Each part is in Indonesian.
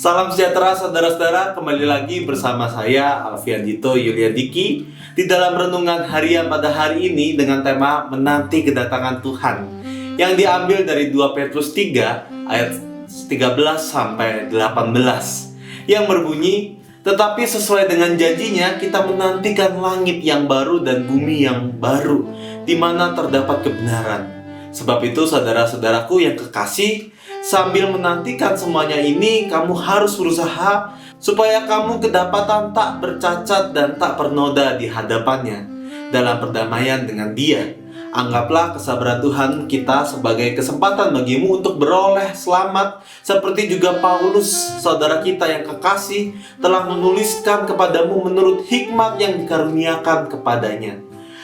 Salam sejahtera saudara-saudara, kembali lagi bersama saya Alfian Dito Yuliadiki di dalam renungan harian pada hari ini dengan tema menanti kedatangan Tuhan yang diambil dari 2 Petrus 3 ayat 13 sampai 18 yang berbunyi, tetapi sesuai dengan janjinya kita menantikan langit yang baru dan bumi yang baru di mana terdapat kebenaran. Sebab itu saudara-saudaraku yang kekasih, sambil menantikan semuanya ini, kamu harus berusaha supaya kamu kedapatan tak bercacat dan tak bernoda di hadapannya dalam perdamaian dengan Dia. Anggaplah kesabaran Tuhan kita sebagai kesempatan bagimu untuk beroleh selamat, seperti juga Paulus, saudara kita yang kekasih, telah menuliskan kepadamu menurut hikmat yang dikaruniakan kepadanya.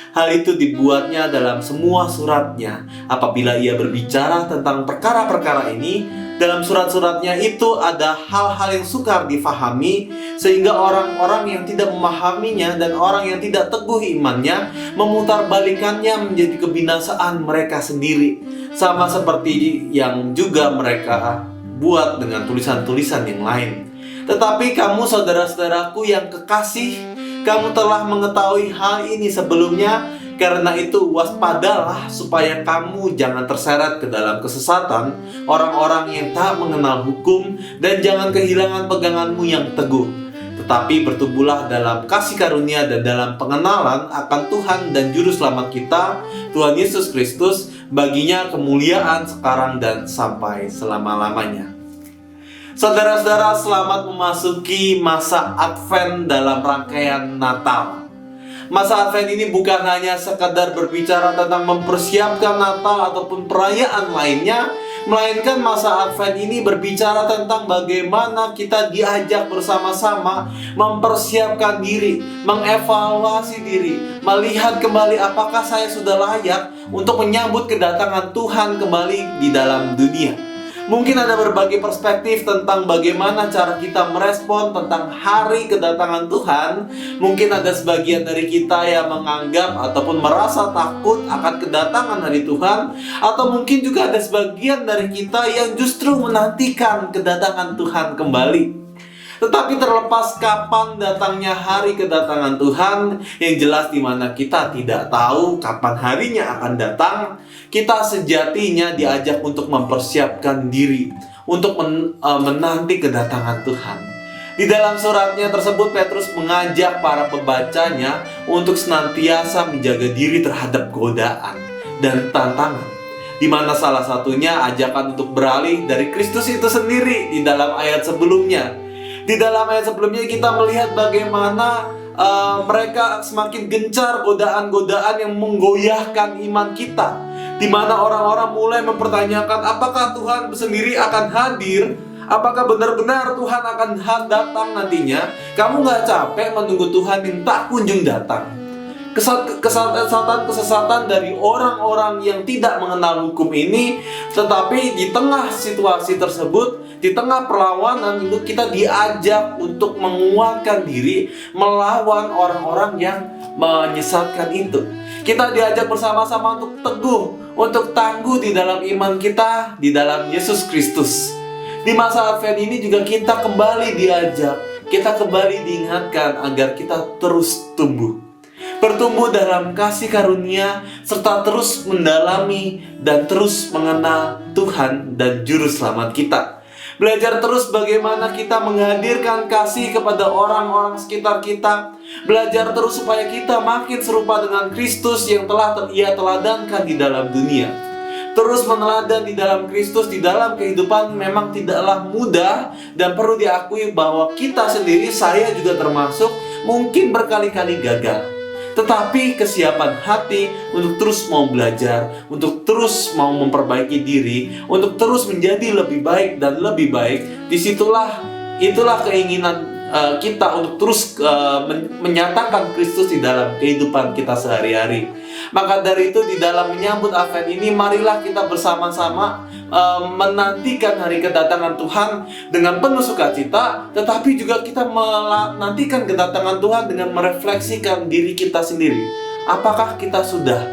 Hal itu dibuatnya dalam semua suratnya. Apabila ia berbicara tentang perkara-perkara ini, dalam surat-suratnya itu ada hal-hal yang sukar difahami, sehingga orang-orang yang tidak memahaminya dan orang yang tidak teguh imannya memutarbalikannya menjadi kebinasaan mereka sendiri, sama seperti yang juga mereka buat dengan tulisan-tulisan yang lain. Tetapi kamu saudara-saudaraku yang kekasih, kamu telah mengetahui hal ini sebelumnya. Karena itu waspadalah supaya kamu jangan terseret ke dalam kesesatan orang-orang yang tak mengenal hukum, dan jangan kehilangan peganganmu yang teguh. Tetapi bertumbuhlah dalam kasih karunia dan dalam pengenalan akan Tuhan dan Juru Selamat kita, Tuhan Yesus Kristus. Baginya kemuliaan sekarang dan sampai selama-lamanya. Saudara-saudara, selamat memasuki masa Advent dalam rangkaian Natal. Masa Advent ini bukan hanya sekadar berbicara tentang mempersiapkan Natal ataupun perayaan lainnya, melainkan masa Advent ini berbicara tentang bagaimana kita diajak bersama-sama mempersiapkan diri, mengevaluasi diri, melihat kembali apakah saya sudah layak untuk menyambut kedatangan Tuhan kembali di dalam dunia. Mungkin ada berbagai perspektif tentang bagaimana cara kita merespon tentang hari kedatangan Tuhan. Mungkin ada sebagian dari kita yang menganggap ataupun merasa takut akan kedatangan hari Tuhan, atau mungkin juga ada sebagian dari kita yang justru menantikan kedatangan Tuhan kembali. Tetapi terlepas kapan datangnya hari kedatangan Tuhan, yang jelas di mana kita tidak tahu kapan harinya akan datang, kita sejatinya diajak untuk mempersiapkan diri untuk menanti kedatangan Tuhan. Di dalam suratnya tersebut, Petrus mengajak para pembacanya untuk senantiasa menjaga diri terhadap godaan dan tantangan, di mana salah satunya ajakan untuk beralih dari Kristus itu sendiri. Di dalam ayat sebelumnya kita melihat bagaimana mereka semakin gencar godaan-godaan yang menggoyahkan iman kita, di mana orang-orang mulai mempertanyakan apakah Tuhan sendiri akan hadir, apakah benar-benar Tuhan akan datang nantinya. Kamu gak capek menunggu Tuhan yang tak kunjung datang? Kesesatan dari orang-orang yang tidak mengenal hukum ini. Tetapi di tengah situasi tersebut, di tengah perlawanan itu, kita diajak untuk menguatkan diri melawan orang-orang yang menyesatkan itu. Kita diajak bersama-sama untuk teguh, untuk tangguh di dalam iman kita, di dalam Yesus Kristus. Di masa Advent ini juga kita kembali diajak, kita kembali diingatkan agar kita terus tumbuh, bertumbuh dalam kasih karunia, serta terus mendalami dan terus mengenal Tuhan dan Juru Selamat kita. Belajar terus bagaimana kita menghadirkan kasih kepada orang-orang sekitar kita. Belajar terus supaya kita makin serupa dengan Kristus yang telah Ia teladankan di dalam dunia. Terus meneladan di dalam Kristus di dalam kehidupan memang tidaklah mudah, dan perlu diakui bahwa kita sendiri, saya juga termasuk, mungkin berkali-kali gagal. Tetapi kesiapan hati untuk terus mau belajar, untuk terus mau memperbaiki diri, untuk terus menjadi lebih baik dan lebih baik, itulah keinginan kita untuk terus menyatakan Kristus di dalam kehidupan kita sehari-hari. Maka dari itu, di dalam menyambut Advent ini, marilah kita bersama-sama menantikan hari kedatangan Tuhan dengan penuh sukacita, tetapi juga kita menantikan kedatangan Tuhan dengan merefleksikan diri kita sendiri. Apakah kita sudah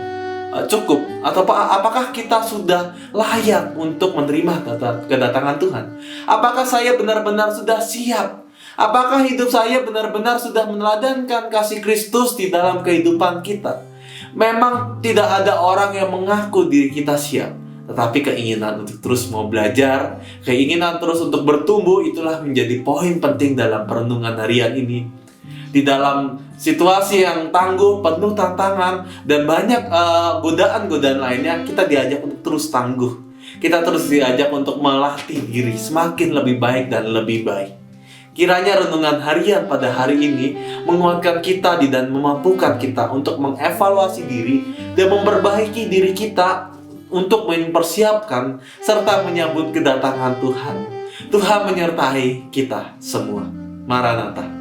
cukup? Atau apakah kita sudah layak untuk menerima kedatangan Tuhan? Apakah saya benar-benar sudah siap? Apakah hidup saya benar-benar sudah meneladankan kasih Kristus di dalam kehidupan kita? Memang tidak ada orang yang mengaku diri kita siap, tetapi keinginan untuk terus mau belajar, keinginan terus untuk bertumbuh, itulah menjadi poin penting dalam perenungan harian ini. Di dalam situasi yang tangguh, penuh tantangan, dan banyak godaan-godaan lainnya, kita diajak untuk terus tangguh. Kita terus diajak untuk melatih diri semakin lebih baik dan lebih baik. Kiranya renungan harian pada hari ini menguatkan kita dan memampukan kita untuk mengevaluasi diri dan memperbaiki diri kita untuk mempersiapkan serta menyambut kedatangan Tuhan. Tuhan menyertai kita semua. Maranatha.